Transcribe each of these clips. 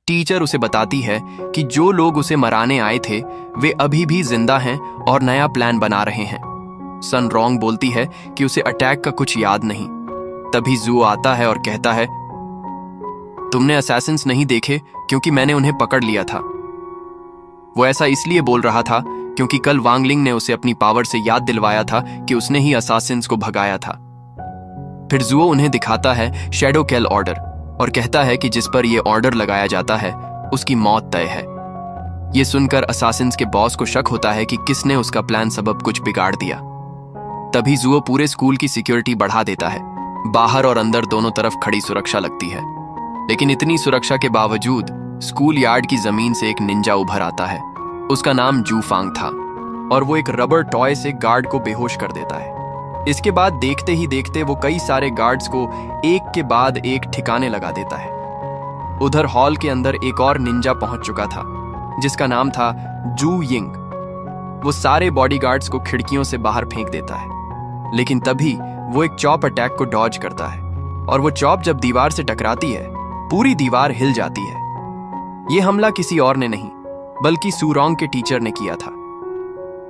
Teacher उसे बताती है कि जो लोग उसे मराने आए थे वे अभी भी जिंदा हैं और नया प्लान बना रहे हैं। सन रोंग बोलती है कि उसे अटैक का कुछ याद नहीं। तभी जू आता है और कहता है, तुमने असैसिन्स नहीं देखे क्योंकि मैंने उन्हें पकड़ लिया था। वो ऐसा इसलिए बोल रहा था क्योंकि कल वांग लिंग ने उसे अपनी पावर से याद दिलवाया था कि उसने ही असैसिन्स को भगाया था। फिर जुओ उन्हें दिखाता है शैडो किल ऑर्डर और कहता है कि जिस पर यह ऑर्डर लगाया जाता है उसकी मौत तय है। यह सुनकर असैसिन्स के बॉस को शक होता है कि किसने उसका प्लान सबब कुछ बिगाड़ दिया। तभी जुओ पूरे स्कूल की सिक्योरिटी बढ़ा देता है। बाहर और अंदर दोनों तरफ खड़ी सुरक्षा लगती है, लेकिन इतनी सुरक्षा के बावजूद स्कूल यार्ड की जमीन से एक निंजा उभर आता है। उसका नाम जू फांग था और वो एक रबर टॉय से गार्ड को बेहोश कर देता है। इसके बाद देखते ही देखते वो कई सारे गार्ड्स को एक के बाद एक ठिकाने लगा देता है। उधर हॉल के अंदर एक और निंजा पहुंच चुका था जिसका नाम था जू यिंग। वो सारे बॉडीगार्ड्स को खिड़कियों से बाहर फेंक देता है, लेकिन तभी वो एक चॉप अटैक को डॉज करता है और वो चॉप जब दीवार से टकराती है पूरी दीवार हिल जाती है। ये हमला किसी और ने नहीं बल्कि सूरोंग के टीचर ने किया था।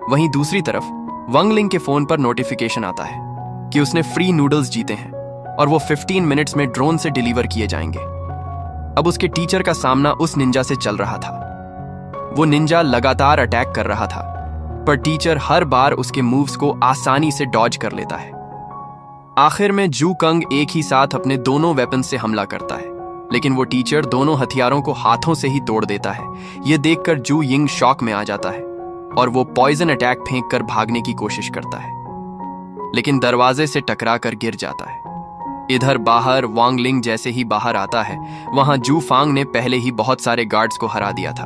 वहीं दूसरी तरफ वांग लिंग के फोन पर नोटिफिकेशन आता है कि उसने फ्री नूडल्स जीते हैं और वो 15 मिनट्स में ड्रोन से डिलीवर किए जाएंगे। अब उसके टीचर का सामना उस निंजा से चल रहा था। वो निंजा लगातार अटैक कर रहा था, पर टीचर हर बार उसके मूव्स को आसानी से डॉज कर लेता है। आखिर में जू कंग एक ही साथ अपने दोनों वेपन से हमला करता है, लेकिन वो टीचर दोनों हथियारों को हाथों से ही तोड़ देता है। यह देखकर जू यिंग शॉक में आ जाता है और वो पॉइजन अटैक फेंक कर भागने की कोशिश करता है, लेकिन दरवाजे से टकरा कर गिर जाता है। इधर बाहर वांग लिंग जैसे ही बाहर आता है, वहां जू फांग ने पहले ही बहुत सारे गार्ड्स को हरा दिया था,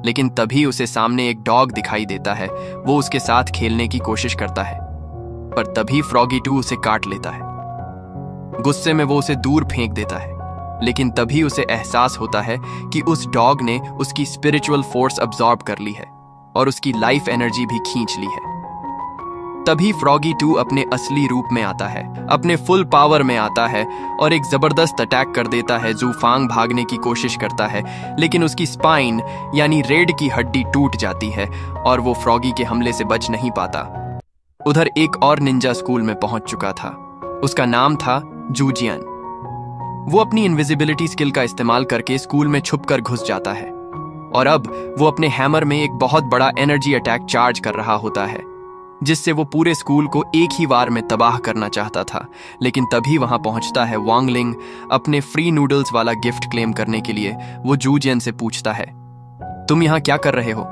लेकिन तभी उसे सामने एक डॉग दिखाई देता है। वो उसके साथ खेलने की कोशिश करता है, पर तभी फ्रॉगी 2 उसे काट लेता है। गुस्से में वो उसे दूर फेंक देता है, लेकिन तभी उसे एहसास होता है कि उस डॉग ने उसकी स्पिरिचुअल फोर्स अब्सॉर्ब कर ली है और उसकी लाइफ एनर्जी भी खींच ली है। तभी फ्रॉगी 2 अपने असली रूप में आता है, अपने फुल पावर में आता है और एक जबरदस्त अटैक कर देता है। जू फांग भागने की कोशिश करता है, लेकिन उसकी स्पाइन यानी रीढ़ की हड्डी टूट जाती है और वो फ्रॉगी के हमले से बच नहीं पाता। उधर एक और निंजा स्कूल में पहुंच चुका था। उसका नाम था जूजियन। वो अपनी इनविजिबिलिटी स्किल का इस्तेमाल करके स्कूल में छुपकर घुस जाता है और अब वो अपने हैमर में एक बहुत बड़ा एनर्जी अटैक चार्ज कर रहा होता है, जिससे वो पूरे स्कूल को एक ही बार में तबाह करना चाहता था। लेकिन तभी वहां पहुंचता है वांग लिंग अपने फ्री नूडल्स वाला गिफ्ट क्लेम करने के लिए। वो जूजियन से पूछता है, तुम यहां क्या कर रहे हो?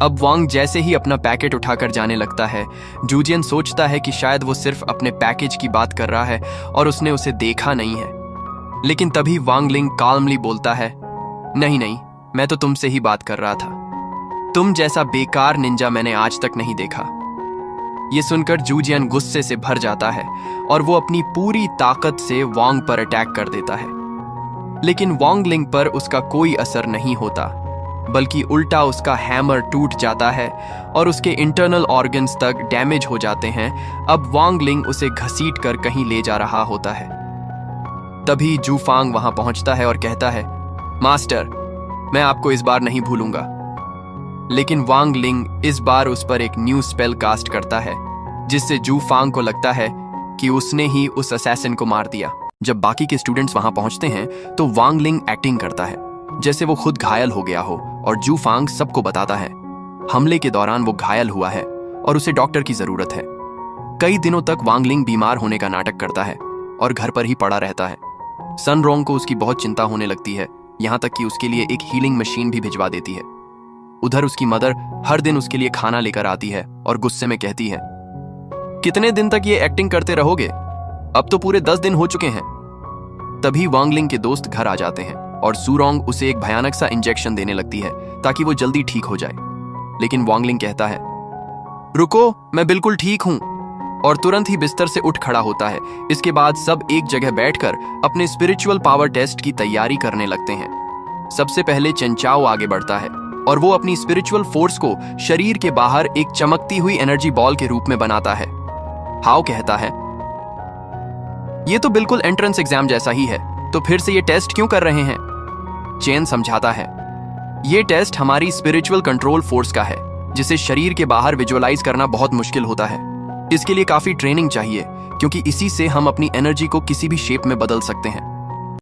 अब वांग जैसे ही अपना पैकेट उठाकर जाने लगता है, जूजियन सोचता है कि शायद वो सिर्फ अपने पैकेज की बात कर रहा है और उसने उसे देखा नहीं है। लेकिन तभी वांग लिंग काल्मली बोलता है, नहीं नहीं, मैं तो तुमसे ही बात कर रहा था। तुम जैसा बेकार निंजा मैंने आज तक नहीं देखा। ये सुनकर जूजियन गुस्से से भर जाता है और वो अपनी पूरी ताकत से वांग पर अटैक कर देता है, लेकिन वांग लिंग पर उसका कोई असर नहीं होता, बल्कि उल्टा उसका हैमर टूट जाता है और उसके इंटरनल ऑर्गन्स तक डैमेज हो जाते हैं। अब वांग लिंग उसे घसीट कर कहीं ले जा रहा होता है। तभी जू फांग वहां पहुंचता है और कहता है, मास्टर, मैं आपको इस बार नहीं भूलूंगा। लेकिन वांग लिंग इस बार उस पर एक न्यू स्पेल कास्ट करता है, जिससे जू फांग को लगता है कि उसने ही उस असैसिन को मार दिया। जब बाकी के स्टूडेंट्स वहां पहुंचते हैं तो वांग लिंग एक्टिंग करता है जैसे वो खुद घायल हो गया हो और जू फांग सबको बताता है हमले के दौरान वो घायल हुआ है और उसे डॉक्टर की जरूरत है। कई दिनों तक वांग लिंग बीमार होने का नाटक करता है और घर पर ही पड़ा रहता है। सन रोंग को उसकी बहुत चिंता होने लगती है, यहां तक कि उसके लिए एक हीलिंग मशीन भी भिजवा देती है। उधर उसकी मदर हर दिन उसके लिए खाना लेकर आती है और गुस्से में कहती है, कितने दिन तक ये एक्टिंग करते रहोगे? अब तो पूरे 10 दिन हो चुके हैं। तभी वांग लिंग के दोस्त घर आ जाते हैं और सूरोंग उसे एक भयानक सा इंजेक्शन देने लगती है ताकि वो जल्दी ठीक हो जाए। लेकिन वांग लिंग कहता है, रुको, मैं बिल्कुल ठीक हूं, और तुरंत ही बिस्तर से उठ खड़ा होता है। इसके बाद सब एक जगह बैठकर अपने स्पिरिचुअल पावर टेस्ट की तैयारी करने लगते हैं। सबसे पहले चेंचाओ आगे बढ़ता है और वो अपनी स्पिरिचुअल फोर्स को शरीर के बाहर एक चमकती हुई एनर्जी बॉल के रूप में बनाता है। हाओ कहता है, ये तो बिल्कुल एंट्रेंस एग्जाम जैसा ही है, तो फिर से ये टेस्ट क्यों कर रहे हैं? चेन समझाता है। ये टेस्ट हमारी स्पिरिचुअल कंट्रोल फोर्स का है, जिसे शरीर के बाहर विजुअलाइज करना बहुत मुश्किल होता है। इसके लिए काफी ट्रेनिंग चाहिए, क्योंकि इसी से हम अपनी एनर्जी को किसी भी शेप में बदल सकते हैं।